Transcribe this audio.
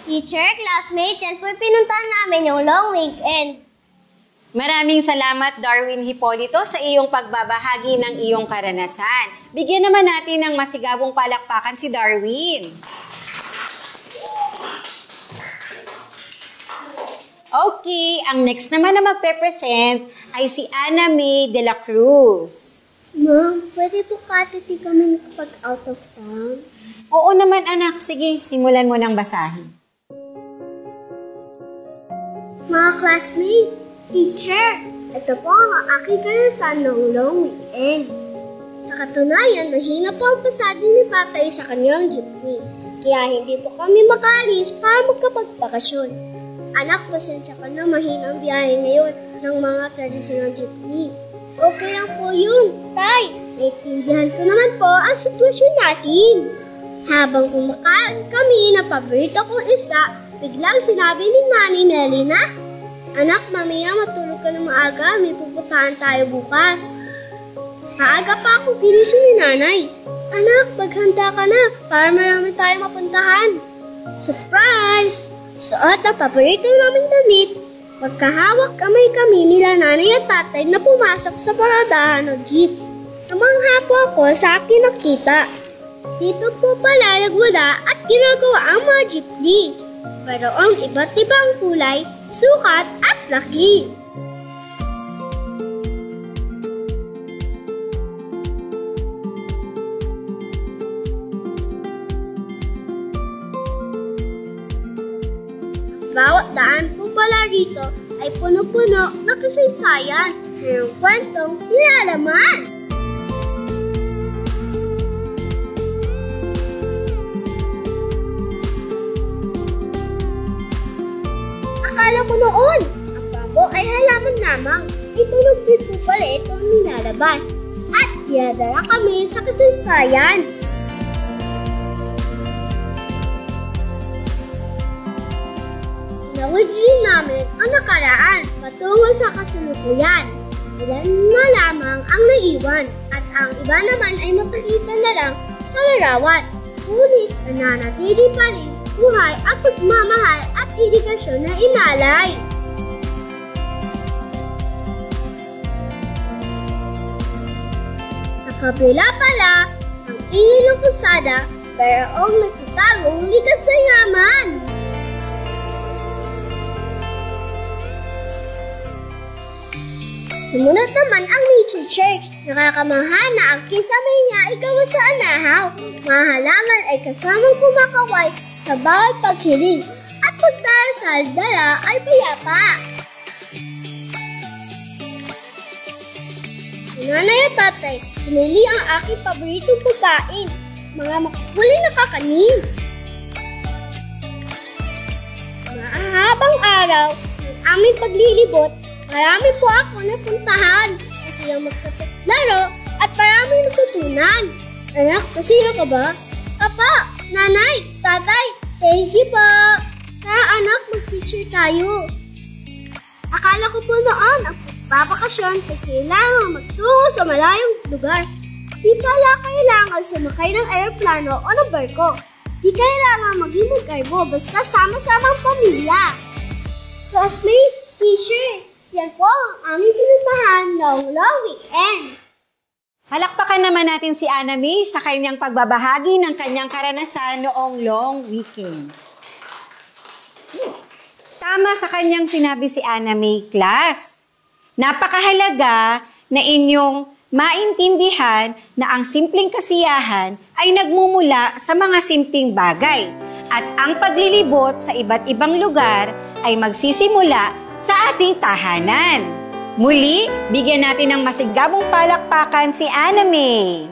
Teacher, classmates, yan po pinuntahan namin yung long weekend. Maraming salamat, Darwin Hipolito, sa iyong pagbabahagi ng iyong karanasan. Bigyan naman natin ng masigabong palakpakan si Darwin. Okay, ang next naman na magpe-present ay si Ana May de la Cruz. Ma'am, pwede po katiti kami kapag out of town? Oo naman, anak. Sige, simulan mo ng basahin. Mga classmates, teacher, ito po ang aking karanasan ng long weekend. Sa katunayan, mahina po ang pasado ni tatay sa kanyang jeepney, kaya hindi po kami makaalis para magkapagbakasyon. Anak, pasensya ka na, mahina ang biyahe ngayon ng mga traditional jeepney. Okay lang po yun, tay. Naiintindihan ko naman po ang sitwasyon natin. Habang kumakain kami ng paborito kong isda, biglang sinabi ni Nanay Melina, "Anak, mamaya matulog ka ng maaga, may pupuntahan tayo bukas." Maaga pa ako ginising ni Nanay. "Anak, maghanda ka na para marami tayong mapuntahan." Surprise! Suot ang paborito naming damit. Magkahawak kamay kami nila Nanay at Tatay na pumasok sa paradahan ng jeep. Namangha po ako sa akin nakita. Dito po pala nagwala at ginagawa ang mga jeepney. Mayroong iba't ibang kulay, sukat at laki. Bawat daan po pala rito ay puno-puno na kasaysayan, mayroong kwentong nilalaman. Akala ko noon, ang bangko ay halaman lamang. Itulog din po pala itong nilalabas. At dinadala kami sa kasaysayan. Nawid din namin ang nakaraan patungo sa kasalukuyan. Ilan na lamang ang naiwan at ang iba naman ay makikita na lang sa larawan. Ngunit nananatili pa rin buhay at pagmamahal at dedikasyon na inalay. Sa kabila pala ng ingay ng kusada, mayroong nagtatagong likas na yaman. Sumunod naman ang nature church. Nakakamaha na ang kisame niya ay gawa sa anahaw. Mga halaman ay kasamang kumakaway sa bawat paghiling at pagdarasal dala ay payapa. Si Nanay at Tatay, pinili ang aking paboritong pagkain, mga makukuling na kakanin. Mahabang araw ng aming paglilibot, marami po ako napuntahan kasi ang magkapaglaro at maraming natutunan. Anak, pasiyo ka ba? Apa, Nanay, Tatay, thank you po. Tara anak, mag-picture tayo. Akala ko po noon ang pagbabakasyon ay kailangan magtungo sa malayong lugar. Di pala kailangan sumakay ng aeroplano o ng barko. Di kailangan maging mag-arbo basta sama-samang pamilya. Classmate, teacher, yan po ang aming pinuntahan ng long weekend. Palakpakan naman natin si Ana May sa kanyang pagbabahagi ng kanyang karanasan noong long weekend. Tama sa kanyang sinabi si Ana May, class. Napakahalaga na inyong maintindihan na ang simpleng kasiyahan ay nagmumula sa mga simpleng bagay at ang paglilibot sa iba't ibang lugar ay magsisimula sa ating tahanan. Muli, bigyan natin ng masigabong palakpakan si Ana May.